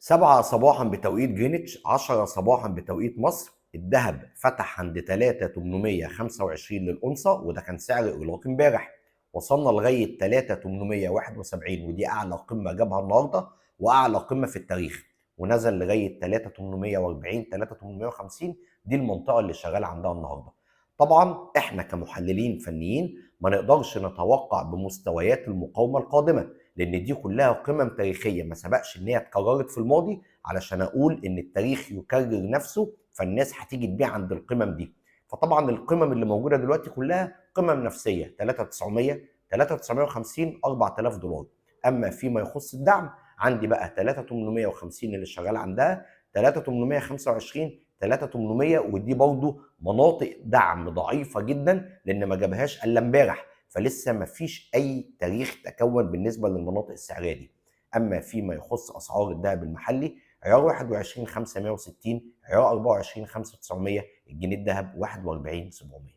7 صباحا بتوقيت جرينتش، 10 صباحا بتوقيت مصر، الذهب فتح عند 3825 للأونصة، وده كان سعر إغلاق امبارح. وصلنا لغاية 3871 ودي أعلى قمة جابها النهاردة وأعلى قمة في التاريخ، ونزل لغاية 3840 3850. دي المنطقة اللي شغال عندها النهاردة. طبعا احنا كمحللين فنيين ما نقدرش نتوقع بمستويات المقاومة القادمة، لان دي كلها قمم تاريخيه ما سبقش ان هي اتكررت في الماضي علشان اقول ان التاريخ يكرر نفسه فالناس هتيجي تبيع عند القمم دي. فطبعا القمم اللي موجوده دلوقتي كلها قمم نفسيه، 3900 3950 $4000. اما فيما يخص الدعم عندي بقى 3850 اللي شغال عندها، 3825 3800، ودي برضو مناطق دعم ضعيفه جدا لان ما جابهاش الا امبارح، فلسه ما فيش اي تاريخ تكون بالنسبه للمناطق السعريه دي. اما فيما يخص اسعار الذهب المحلي، عيار 21 560، عيار 24 5 900، الجنيه الذهب 41 700.